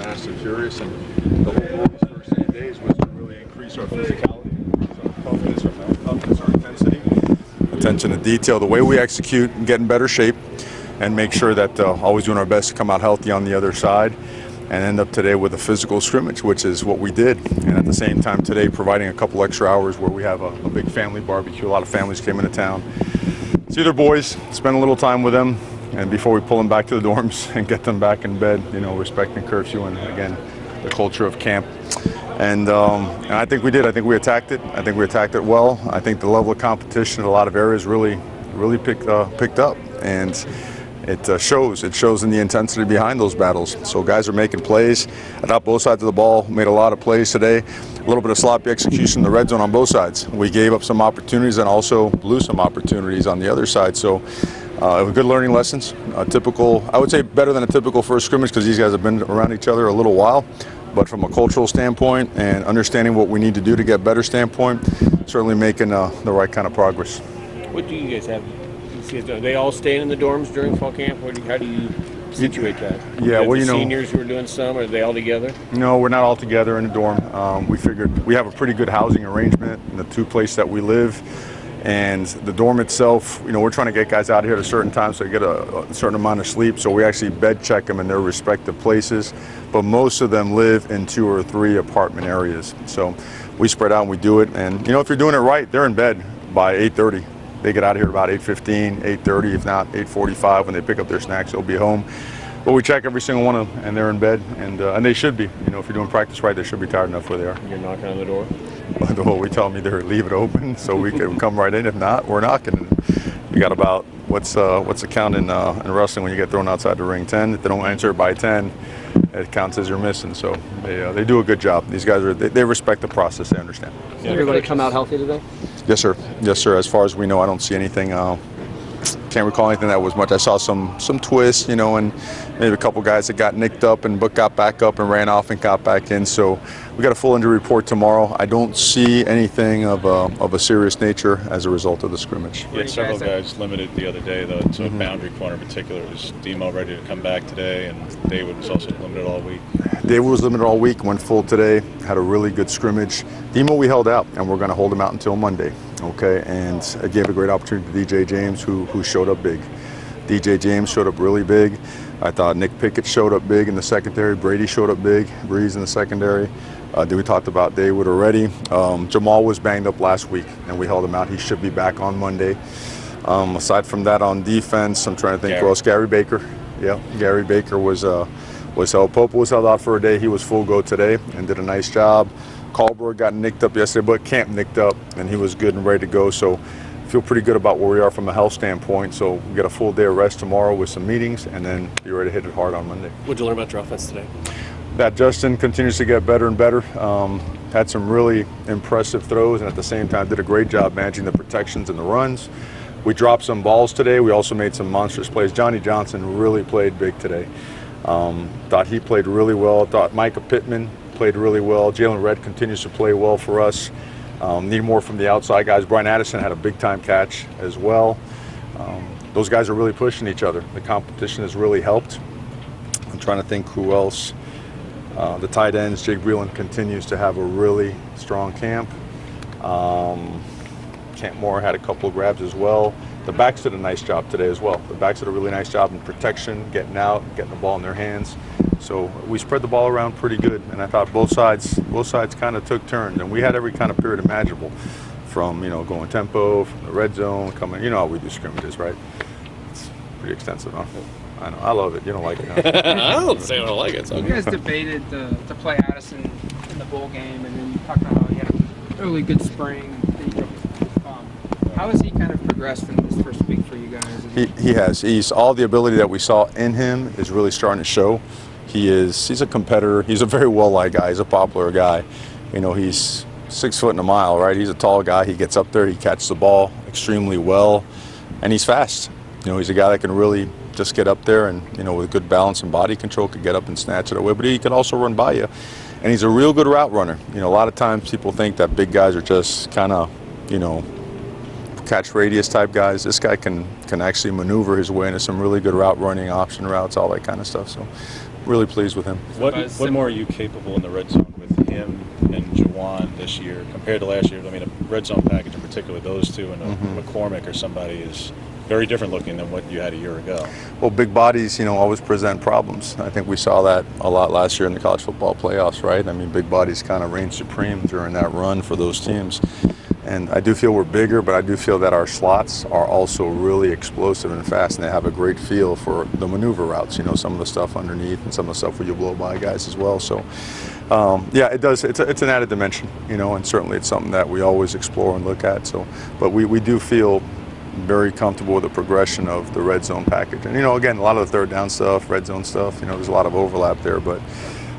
fast and furious. And the whole goal these first 8 days was to really increase our physicality, increase our toughness, our mental toughness, our intensity, attention to detail, the way we execute, and get in better shape, and make sure that always doing our best to come out healthy on the other side, and end up today with a physical scrimmage, which is what we did. And at the same time today, providing a couple extra hours where we have a big family barbecue. A lot of families came into town. See their boys, spend a little time with them, and before we pull them back to the dorms and get them back in bed, you know, respecting curfew and, again, the culture of camp. And I think we did. I think we attacked it. I think we attacked it well. I think the level of competition in a lot of areas really picked up. And it shows in the intensity behind those battles. So guys are making plays. I thought both sides of the ball made a lot of plays today. A little bit of sloppy execution in the red zone on both sides. We gave up some opportunities and also blew some opportunities on the other side. So it was good learning lessons. Typical, I would say better than a typical first scrimmage because these guys have been around each other a little while. But from a cultural standpoint and understanding what we need to do to get better standpoint, certainly making the right kind of progress. What do you guys have? Are they all staying in the dorms during fall camp? How do you situate that? Yeah, well, you know, seniors who are doing some, are they all together? No, we're not all together in the dorm. We figured we have a pretty good housing arrangement in the two places that we live. And the dorm itself, you know, we're trying to get guys out here at a certain time so they get a certain amount of sleep. So we actually bed check them in their respective places. But most of them live in 2 or 3 apartment areas. So we spread out and we do it. And, you know, if you're doing it right, they're in bed by 8:30. They get out of here about 8:15, 8:30, if not 8:45. When they pick up their snacks, they'll be home. But we check every single one of them, and they're in bed, and they should be. You know, if you're doing practice right, they should be tired enough where they are. You're knocking on the door? Well, we tell them either leave it open so we can come right in. If not, we're knocking. You got about, what's the count in wrestling when you get thrown outside the ring? 10. If they don't answer by 10, it counts as you're missing. So they do a good job. These guys they respect the process. They understand. Did everybody come out healthy today? Yes, sir. Yes, sir. As far as we know, I don't see anything. Can't recall anything that was much. I saw some twists, you know, and maybe a couple guys that got nicked up and but got back up and ran off and got back in. So we got a full injury report tomorrow. I don't see anything of a serious nature as a result of the scrimmage. Yeah, several guys limited the other day, though. So boundary corner in particular was Demo ready to come back today, and David was also limited all week. David was limited all week, went full today, had a really good scrimmage. Demo we held out, and we're going to hold him out until Monday. Okay, and it gave a great opportunity to DJ James, who showed up big. DJ James showed up really big. I thought Nick Pickett showed up big in the secondary. Brady showed up big. Breeze in the secondary. We talked about David already. Jamal was banged up last week, and we held him out. He should be back on Monday. Aside from that, on defense, I'm trying to think. Who else? Gary Baker. Yeah, Gary Baker was held. Pope was held out for a day. He was full go today and did a nice job. Colbert got nicked up yesterday, but Camp nicked up, and he was good and ready to go. So I feel pretty good about where we are from a health standpoint. So we get a full day of rest tomorrow with some meetings, and then be ready to hit it hard on Monday. What did you learn about your offense today? That Justin continues to get better and better. Had some really impressive throws, and at the same time did a great job managing the protections and the runs. We dropped some balls today. We also made some monstrous plays. Johnny Johnson really played big today. Thought he played really well. Thought Micah Pittman played really well. Jalen Redd continues to play well for us. Need more from the outside guys. Brian Addison had a big-time catch as well. Those guys are really pushing each other. The competition has really helped. I'm trying to think who else. The tight ends, Jake Breland continues to have a really strong camp. Kent Moore had a couple of grabs as well. The backs did a nice job today as well. The backs did a really nice job in protection, getting out, getting the ball in their hands. So we spread the ball around pretty good, and I thought both sides kind of took turns, and we had every kind of period imaginable, from, you know, going tempo, from the red zone, coming. You know how we do scrimmages, right? It's pretty extensive, huh? I know. I love it. You don't like it, huh? I don't say I don't like it. You guys debated to play Addison in the bowl game, and then you talked about how he had a really good spring. How has he kind of progressed from this first week for you guys? He has. He's all the ability that we saw in him is really starting to show. He's a competitor. He's a very well-liked guy. He's a popular guy. You know, he's 6 foot and a mile, right? He's a tall guy. He gets up there. He catches the ball extremely well, and he's fast. You know, he's a guy that can really just get up there and, you know, with good balance and body control, could get up and snatch it away. But he can also run by you, and he's a real good route runner. You know, a lot of times people think that big guys are just kind of, you know, catch radius type guys. This guy can actually maneuver his way into some really good route running, option routes, all that kind of stuff. So really pleased with him. What more are you capable in the red zone with him and Juwan this year compared to last year? I mean, a red zone package in particular, those two and McCormick or somebody is very different looking than what you had a year ago. Well, big bodies, always present problems. I think we saw that a lot last year in the college football playoffs, right? I mean, big bodies kind of reigned supreme during that run for those teams. And I do feel we're bigger, but I do feel that our slots are also really explosive and fast, and they have a great feel for the maneuver routes, some of the stuff underneath and some of the stuff where you blow by guys as well. So, yeah, it does. It's an added dimension, and certainly it's something that we always explore and look at. So, but we do feel very comfortable with the progression of the red zone package. And, again, a lot of the third down stuff, red zone stuff, there's a lot of overlap there, but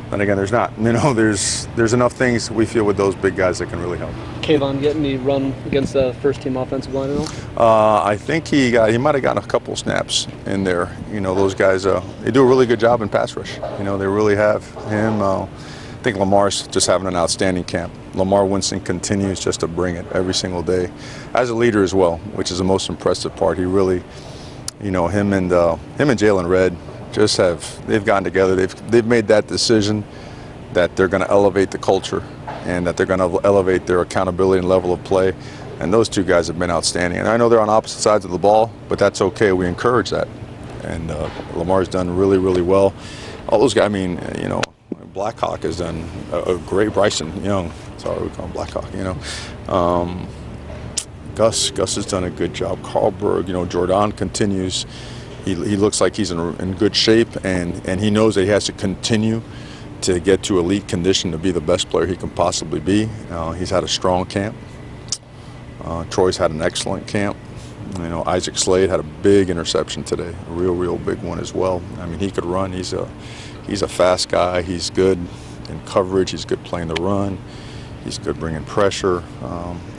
then again, there's not. There's enough things we feel with those big guys that can really help. Kayvon getting any run against the first team offensive line at all? I think he might have gotten a couple snaps in there. Those guys, they do a really good job in pass rush. They really have him. I think Lamar's just having an outstanding camp. Lamar Winston continues just to bring it every single day, as a leader as well, which is the most impressive part. He really, him and Jalen Redd they've gotten together. They've made that decision that they're going to elevate the culture and that they're going to elevate their accountability and level of play. And those two guys have been outstanding. And I know they're on opposite sides of the ball, but that's okay. We encourage that. And Lamar's done really, really well. All those guys, Blackhawk has done a great. Bryson Young, sorry we call him Blackhawk. Gus has done a good job. Carl Berg, Jordan continues. He looks like he's in good shape, and he knows that he has to continue to get to elite condition to be the best player he can possibly be. He's had a strong camp. Troy's had an excellent camp. Isaac Slade had a big interception today, a real big one as well. I mean, he could run. He's a fast guy. He's good in coverage. He's good playing the run. He's good bringing pressure.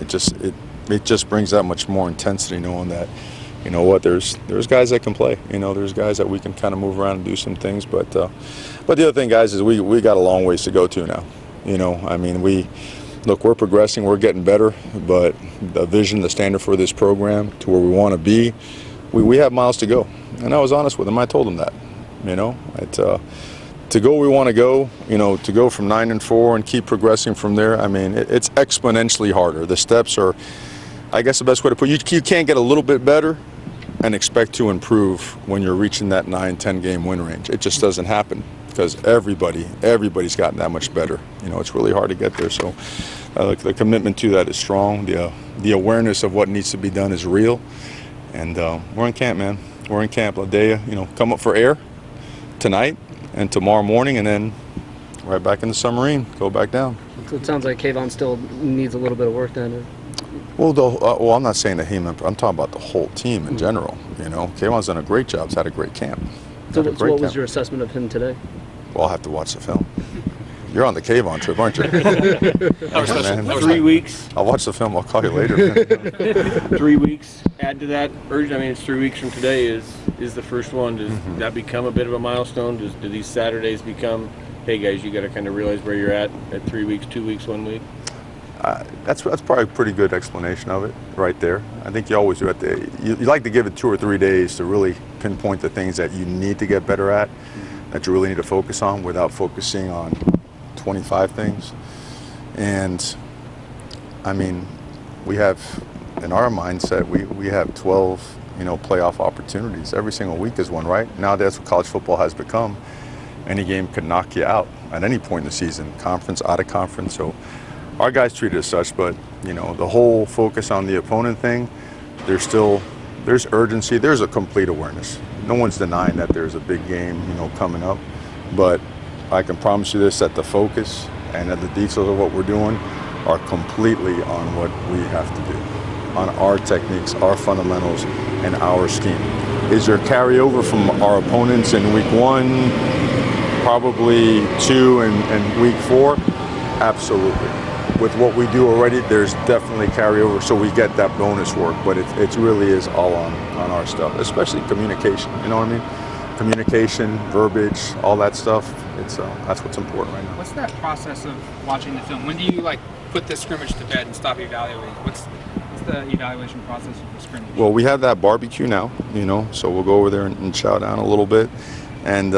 It just brings that much more intensity, knowing that, there's guys that can play. There's guys that we can kind of move around and do some things. But the other thing, guys, is we got a long ways to go to now. We're progressing, we're getting better, but the vision, the standard for this program to where we want to be, we have miles to go. And I was honest with him. I told him that. To go where we want to go, to go from 9-4 and keep progressing from there. I mean, it's exponentially harder. The steps are, I guess the best way to put it, you can't get a little bit better and expect to improve when you're reaching that 9-10 game win range. It just doesn't happen because everybody's gotten that much better. It's really hard to get there. So the commitment to that is strong. The awareness of what needs to be done is real. And we're in camp, man. We're in camp. Ladea, come up for air tonight and tomorrow morning, and then right back in the submarine, go back down. So it sounds like Kayvon still needs a little bit of work then. Well, I'm not saying that I'm talking about the whole team in general. Kayvon's done a great job. He's had a great camp. So what was your assessment of him today? Well, I'll have to watch the film. You're on the Kayvon trip, aren't you? 3 weeks. I'll watch the film. I'll call you later. 3 weeks. Add to that urge. I mean, it's 3 weeks from today is the first one. Does that become a bit of a milestone? Do these Saturdays become, hey guys, you got to kind of realize where you're at 3 weeks, 2 weeks, 1 week? That's probably a pretty good explanation of it right there. I think you always do you like to give it 2 or 3 days to really pinpoint the things that you need to get better at, that you really need to focus on without focusing on 25 things. And I mean, we have, in our mindset, we have 12, playoff opportunities. Every single week is one, right? Now that's what college football has become. Any game could knock you out at any point in the season, conference, out of conference. So our guys treat it as such, but the whole focus on the opponent thing, there's urgency, there's a complete awareness. No one's denying that there's a big game, coming up, but I can promise you this, that the focus and that the details of what we're doing are completely on what we have to do, on our techniques, our fundamentals, and our scheme. Is there carryover from our opponents in week 1, probably 2, and week 4? Absolutely. With what we do already, there's definitely carryover, so we get that bonus work, but it really is all on our stuff, especially communication, you know what I mean? Communication, verbiage, all that stuff, that's what's important right now. What's that process of watching the film? When do you put the scrimmage to bed and stop evaluating? What's the evaluation process for the scrimmage? Well, we have that barbecue now, so we'll go over there and chow down a little bit, and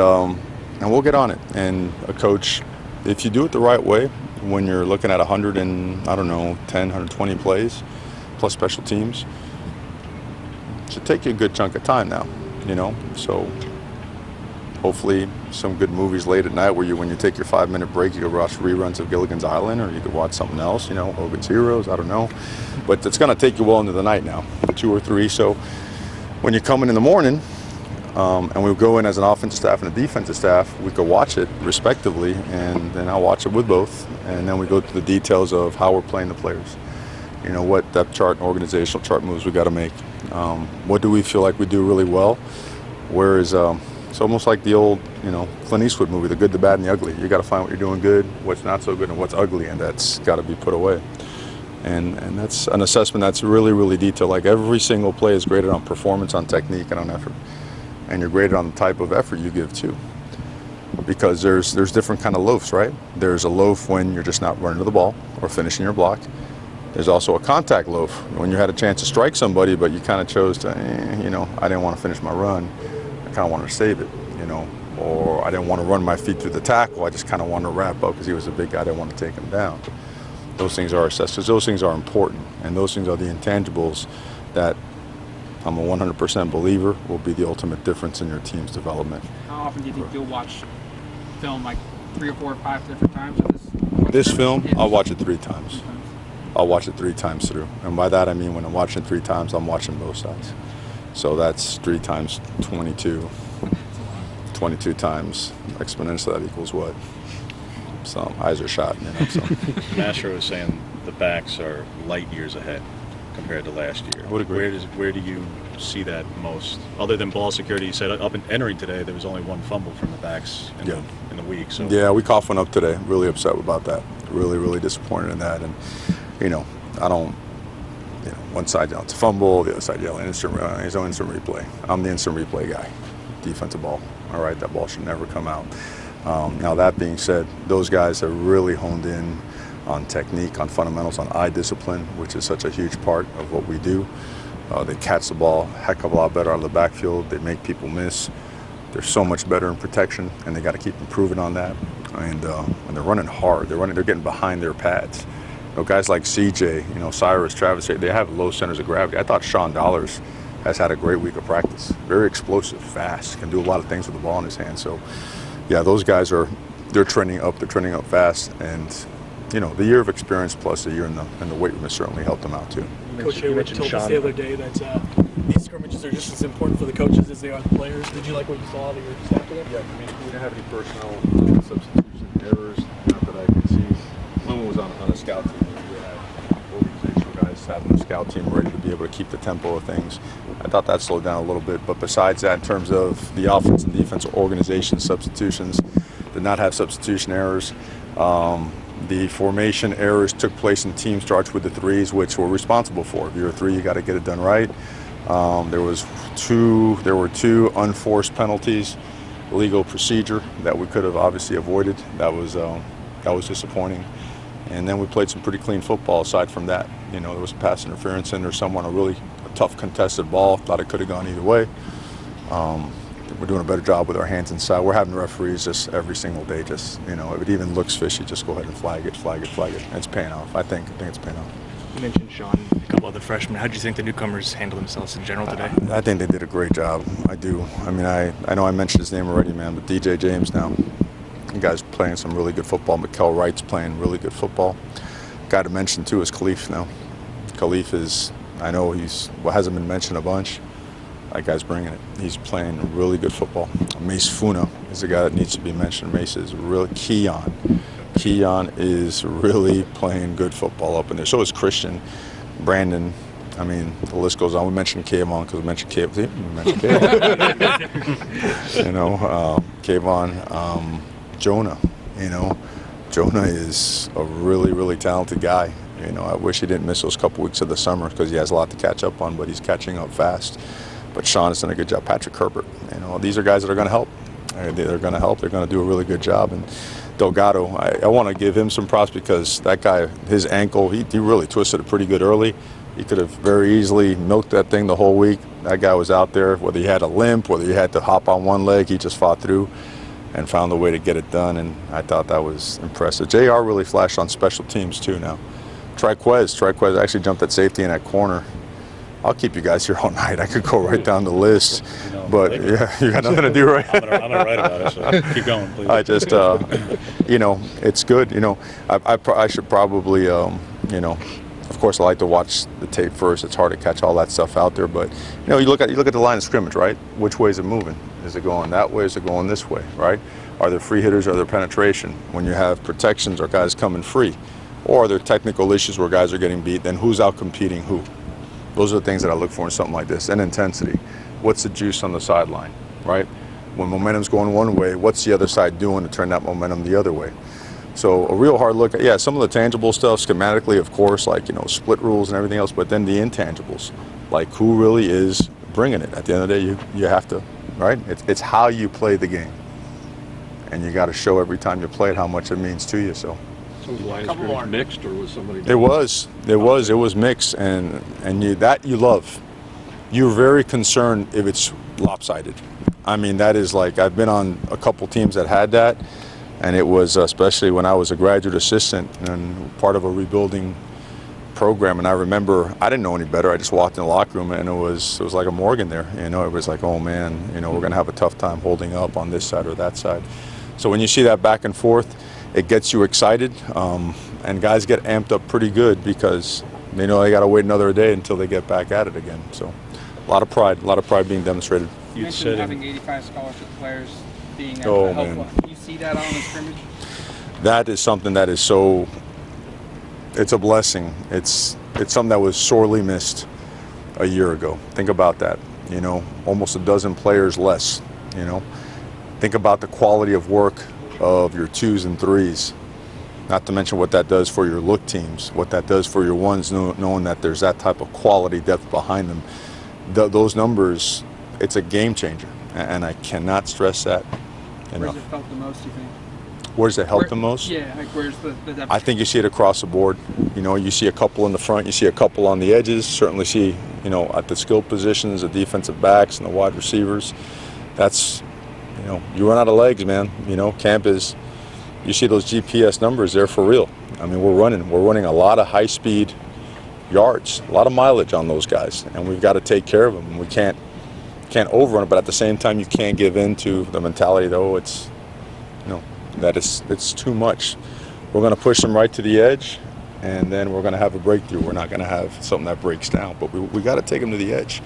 and we'll get on it. And a coach, if you do it the right way, when you're looking at 100 and, I don't know, 10, 120 plays, plus special teams, it should take you a good chunk of time now, you know? So hopefully some good movies late at night where when you take your 5-minute break, you could watch reruns of Gilligan's Island, or you could watch something else, you know, Hogan's Heroes, I don't know. But it's going to take you well into the night now, 2 or 3. So when you come in the morning, and we go in as an offensive staff and a defensive staff, we could watch it respectively, and then I'll watch it with both. And then we go through the details of how we're playing the players. You know, what depth chart and organizational chart moves we got to make. What do we feel like we do really well? Where is it's almost like the old, you know, Clint Eastwood movie, The Good, the Bad, and the Ugly. You got to find what you're doing good, what's not so good, and what's ugly, and that's got to be put away. And that's an assessment that's really, really detailed. Like every single play is graded on performance, on technique, and on effort. And you're graded on the type of effort you give too. Because there's different kind of loafs, right? There's a loaf when you're just not running to the ball or finishing your block. There's also a contact loaf when you had a chance to strike somebody, but you kind of chose to, you know, I didn't want to finish my run. I kind of wanted to save it, you know. Or I didn't want to run my feet through the tackle. I just kind of wanted to wrap up because he was a big guy. I didn't want to take him down. Those things are assessed because those things are important. And those things are the intangibles that I'm a 100% believer will be the ultimate difference in your team's development. How often do you think you'll watch film, like 3 or 4 or 5 different times of This film, I'll watch it 3 times. I'll watch it 3 times through. And by that I mean when I'm watching 3 times, I'm watching both sides. So that's 3 times 22. 22 times exponential, that equals what? Some eyes are shot, you know. So. Mastro was saying the backs are light years ahead compared to last year. I would agree. Where do you see that most? Other than ball security, you said up and entering today, there was only 1 fumble from the backs in the week. So yeah, we coughed one up today. Really upset about that. Really, really disappointed in that. And you know, I don't. You know, one side yelling it's a fumble, the other side yelling his own instant replay. I'm the instant replay guy. Defensive ball. All right, that ball should never come out. Now that being said, those guys have really honed in on technique, on fundamentals, on eye discipline, which is such a huge part of what we do. They catch the ball a heck of a lot better out of the backfield. They make people miss. They're so much better in protection, and they got to keep improving on that. And they're running hard. They're getting behind their pads. You know, guys like CJ, you know, Cyrus, Travis, they have low centers of gravity. I thought Sean Dollars has had a great week of practice. Very explosive, fast, can do a lot of things with the ball in his hand. So, yeah, those guys they're trending up. They're trending up fast, and you know, the year of experience plus a year in the weight room has certainly helped them out too. Coach Hayward told us the other day that these scrimmages are just as important for the coaches as they are the players. Did you like what you saw out of your staff today? Yeah, I mean, we didn't have any personnel substitution errors, not that I could see. One was on a scout team. We had organizational guys having a scout team ready to be able to keep the tempo of things. I thought that slowed down a little bit, but besides that, in terms of the offense and defense organization substitutions, did not have substitution errors. The formation errors took place in team starts with the 3s, which we're responsible for. If you're a 3, you got to get it done right. There were 2 unforced penalties, legal procedure that we could have obviously avoided. That was disappointing. And then we played some pretty clean football aside from that. You know, there was pass interference in there, someone a tough contested ball. Thought it could have gone either way. We're doing a better job with our hands inside. We're having referees just every single day. Just, you know, if it even looks fishy, just go ahead and flag it. And it's paying off. I think it's paying off. You mentioned Sean, a couple other freshmen. How do you think the newcomers handled themselves in general today? I think they did a great job. I do. I mean, I know I mentioned his name already, man, but DJ James now. The guy's playing some really good football. Mikael Wright's playing really good football. Guy to mention too is Khalif now. Khalif is, I know hasn't been mentioned a bunch. That guy's bringing it. He's playing really good football. Mace Funa is a guy that needs to be mentioned. Mace is really Keon. Keon is really playing good football up in there. So is Christian, Brandon. I mean, the list goes on. We mentioned Kayvon because we mentioned Kayvon. You know, Kayvon, Jonah. You know, Jonah is a really, really talented guy. You know, I wish he didn't miss those couple weeks of the summer because he has a lot to catch up on, but he's catching up fast. But Sean has done a good job. Patrick Herbert, you know, these are guys that are going to help. They're going to help. They're going to do a really good job. And Delgado, I want to give him some props because that guy, his ankle, he really twisted it pretty good early. He could have very easily milked that thing the whole week. That guy was out there, whether he had a limp, whether he had to hop on one leg, he just fought through. and found a way to get it done, and I thought that was impressive. JR really flashed on special teams too now. Triquez actually jumped at safety and at corner. I'll keep you guys here all night. I could go right down the list, but yeah, you got nothing to do, right? I'm gonna write about it, so keep going, please. I just, it's good. I should probably, of course, I like to watch the tape first. It's hard to catch all that stuff out there, but you look at the line of scrimmage, right? Which way is it moving? Is it going that way? Is it going this way, right? Are there free hitters? Are there penetration? When you have protections, are guys coming free? Or are there technical issues where guys are getting beat? Then who's out competing who? Those are the things that I look for in something like this. And intensity. What's the juice on the sideline, right? When momentum's going one way, what's the other side doing to turn that momentum the other way? So a real hard look at, some of the tangible stuff, schematically, of course, like, split rules and everything else, but then the intangibles, like who really is bringing it. At the end of the day, you have to, right? It's how you play the game. And you got to show every time you play it how much it means to you, so. So was the line of scrimmage mixed, or was somebody? It was mixed, and you love. You're very concerned if it's lopsided. I mean, that is like, I've been on a couple teams that had that, and it was, especially when I was a graduate assistant and part of a rebuilding program, and I remember I didn't know any better. I just walked in the locker room, and it was like a Morgan there. It was like, oh man, we're gonna have a tough time holding up on this side or that side. So when you see that back and forth, it gets you excited, and guys get amped up pretty good because they know they got to wait another day until they get back at it again. So a lot of pride being demonstrated. You mentioned having 85 scholarship players being Oh, helpful. man. Can you see that on the scrimmage? That is something that is so, it's a blessing. It's something that was sorely missed a year ago. Think about that, almost a dozen players less, Think about the quality of work of your 2s and 3s, not to mention what that does for your look teams, what that does for your 1s, knowing that there's that type of quality depth behind them. Those numbers, it's a game changer, and I cannot stress that enough. Where's it felt the most, you think? Where's it helped the most? Yeah, like where's the depth? I think you see it across the board. You see a couple in the front, you see a couple on the edges, certainly see, at the skill positions, the defensive backs and the wide receivers. That's, you run out of legs, man. Camp is, you see those GPS numbers, they're for real. I mean, we're running a lot of high-speed yards, a lot of mileage on those guys, and we've got to take care of them. We can't overrun it, but at the same time, you can't give in to the mentality, though. It's, it's too much. We're going to push them right to the edge, and then we're going to have a breakthrough. We're not going to have something that breaks down, but we got to take them to the edge.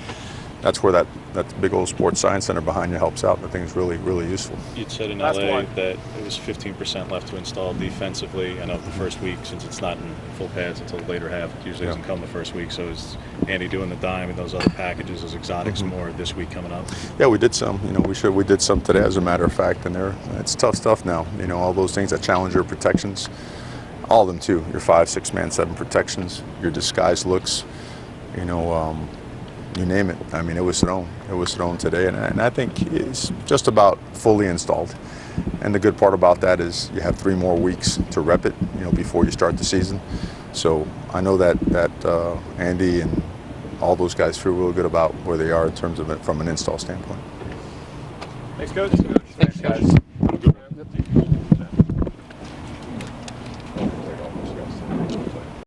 That's where that big old sports science center behind you helps out. I think it's really, really useful. You'd said in LA that it was 15% left to install defensively. I know the first week, since it's not in full pads until the later half, it usually doesn't come the first week. So is Andy doing the dime and those other packages, those exotics, more this week coming up? Yeah, we did some. We did some today, as a matter of fact, and it's tough stuff now. All those things that challenge your protections, all of them too. Your 5, 6 man, 7 protections, your disguise looks, you name it. I mean, it was thrown. It was thrown today, and I think it's just about fully installed. And the good part about that is you have 3 more weeks to rep it, before you start the season. So I know that Andy and all those guys feel real good about where they are in terms of it from an install standpoint. Thanks, Coach. Thanks, guys.